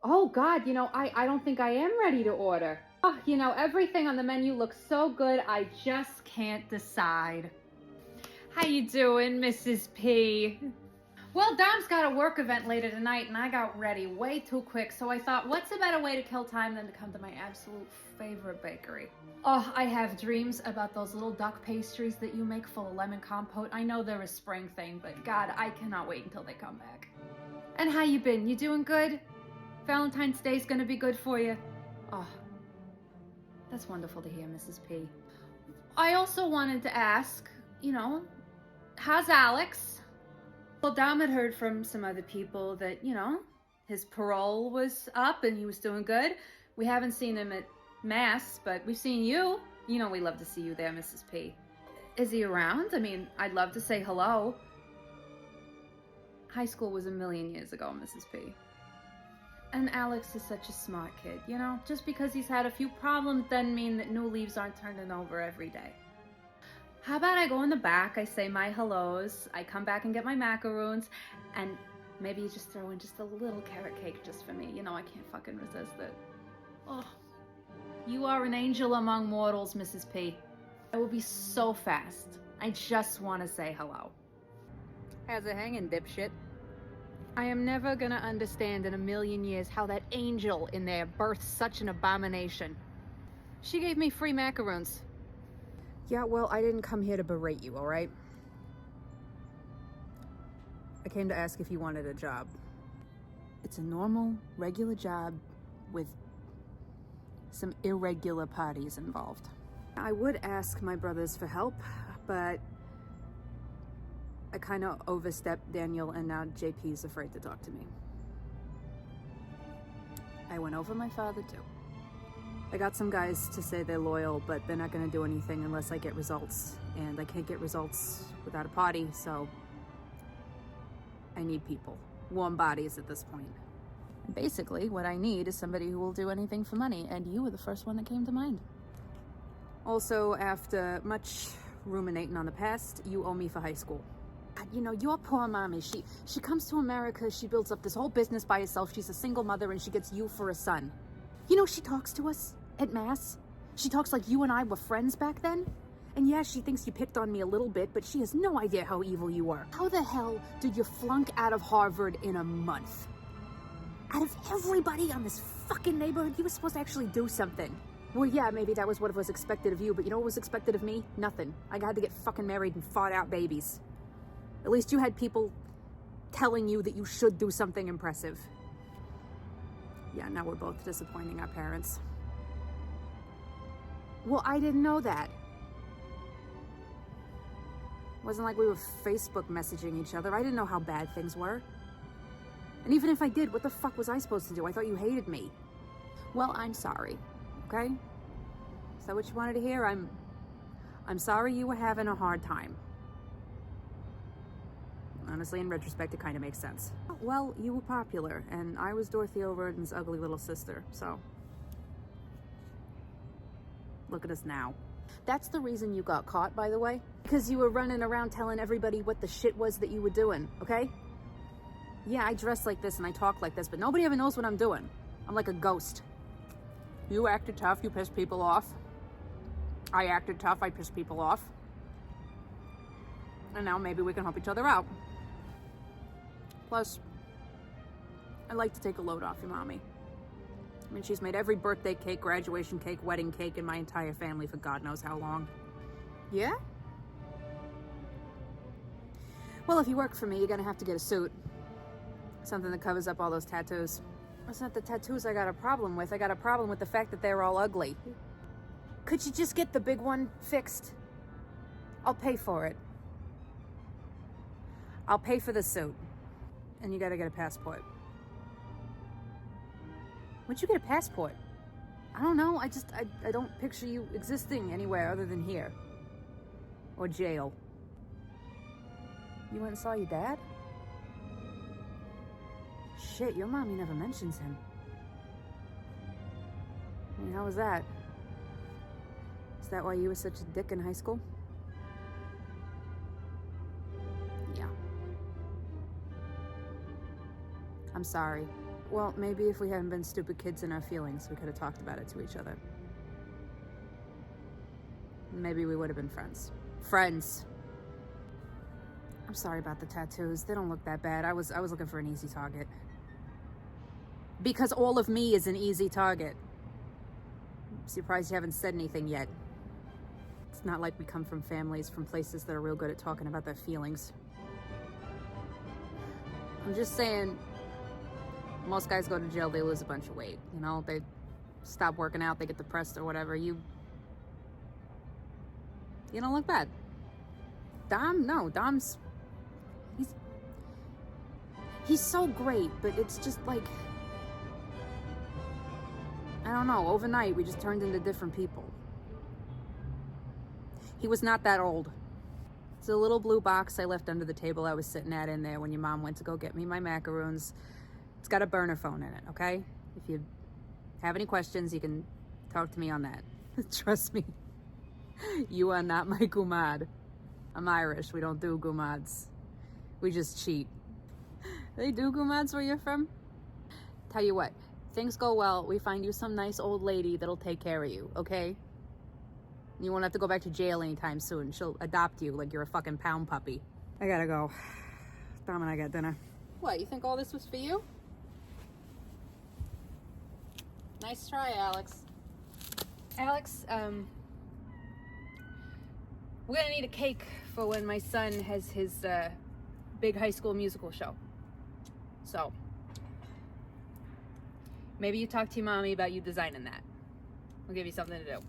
Oh God, I don't think I am ready to order. Oh, everything on the menu looks so good, I just can't decide. How you doing, Mrs. P? Well, Dom's got a work event later tonight, and I got ready way too quick, so I thought, what's a better way to kill time than to come to my absolute favorite bakery? Oh, I have dreams about those little duck pastries that you make full of lemon compote. I know they're a spring thing, but God, I cannot wait until they come back. And how you been? You doing good? Valentine's Day's gonna be good for you? Oh, that's wonderful to hear, Mrs. P. I also wanted to ask, how's Alex? Well, Dom had heard from some other people that, his parole was up and he was doing good. We haven't seen him at Mass, but we've seen you. We love to see you there, Mrs. P. Is he around? I mean, I'd love to say hello. High school was a million years ago, Mrs. P. And Alex is such a smart kid, Just because he's had a few problems doesn't mean that new leaves aren't turning over every day. How about I go in the back, I say my hellos, I come back and get my macaroons, and maybe you just throw in just a little carrot cake just for me. I can't fucking resist it. Oh, you are an angel among mortals, Mrs. P. I will be so fast. I just want to say hello. How's it hanging, dipshit? I am never gonna understand in a million years how that angel in there birthed such an abomination. She gave me free macaroons. Yeah, well, I didn't come here to berate you, all right? I came to ask if you wanted a job. It's a normal, regular job with some irregular parties involved. I would ask my brothers for help, but I kind of overstepped Daniel, and now JP's afraid to talk to me. I went over my father too. I got some guys to say they're loyal, but they're not going to do anything unless I get results. And I can't get results without a party, so I need people. Warm bodies at this point. And basically, what I need is somebody who will do anything for money, and you were the first one that came to mind. Also, after much ruminating on the past, you owe me for high school. Your poor mommy, she comes to America, she builds up this whole business by herself, she's a single mother, and she gets you for a son. She talks to us at Mass. She talks like you and I were friends back then. And yeah, she thinks you picked on me a little bit, but she has no idea how evil you are. How the hell did you flunk out of Harvard in a month? Out of everybody on this fucking neighborhood, you were supposed to actually do something. Well, yeah, maybe that was what was expected of you, but you know what was expected of me? Nothing. I had to get fucking married and fought out babies. At least you had people telling you that you should do something impressive. Yeah, now we're both disappointing our parents. Well, I didn't know that. It wasn't like we were Facebook messaging each other. I didn't know how bad things were. And even if I did, what the fuck was I supposed to do? I thought you hated me. Well, I'm sorry, okay? Is that what you wanted to hear? I'm sorry you were having a hard time. Honestly, in retrospect, it kind of makes sense. Well, you were popular, and I was Dorothy O'Riordan's ugly little sister, so look at us now. That's the reason you got caught, by the way. Because you were running around telling everybody what the shit was that you were doing, okay? Yeah, I dress like this and I talk like this, but nobody ever knows what I'm doing. I'm like a ghost. You acted tough, you pissed people off. I acted tough, I pissed people off. And now maybe we can help each other out. Plus, I like to take a load off your mommy. I mean, she's made every birthday cake, graduation cake, wedding cake in my entire family for God knows how long. Yeah? Well, if you work for me, you're gonna have to get a suit. Something that covers up all those tattoos. It's not the tattoos I got a problem with. I got a problem with the fact that they're all ugly. Could you just get the big one fixed? I'll pay for it. I'll pay for the suit. And you gotta get a passport. When'd you get a passport? I don't know. I don't picture you existing anywhere other than here. Or jail. You went and saw your dad? Shit, your mommy never mentions him. I mean, how was that? Is that why you were such a dick in high school? Yeah. I'm sorry. Well, maybe if we hadn't been stupid kids in our feelings, we could have talked about it to each other. Maybe we would have been friends. Friends. I'm sorry about the tattoos. They don't look that bad. I was looking for an easy target. Because all of me is an easy target. I'm surprised you haven't said anything yet. It's not like we come from families from places that are real good at talking about their feelings. I'm just saying, most guys go to jail, they lose a bunch of weight. You know, they stop working out, they get depressed or whatever. You don't look bad. Dom's, he's so great, but it's just like, I don't know, overnight we just turned into different people. He was not that old. It's a little blue box I left under the table I was sitting at in there when your mom went to go get me my macaroons. It's got a burner phone in it, okay? If you have any questions, you can talk to me on that. Trust me, you are not my gumad. I'm Irish, we don't do gumads. We just cheat. They do gumads where you're from? Tell you what, things go well, we find you some nice old lady that'll take care of you, okay? You won't have to go back to jail anytime soon. She'll adopt you like you're a fucking pound puppy. I gotta go. Dom and I got dinner. What, you think all this was for you? Nice try, Alex. Alex, we're gonna need a cake for when my son has his big High School Musical show. So, maybe you talk to your mommy about you designing that. We'll give you something to do.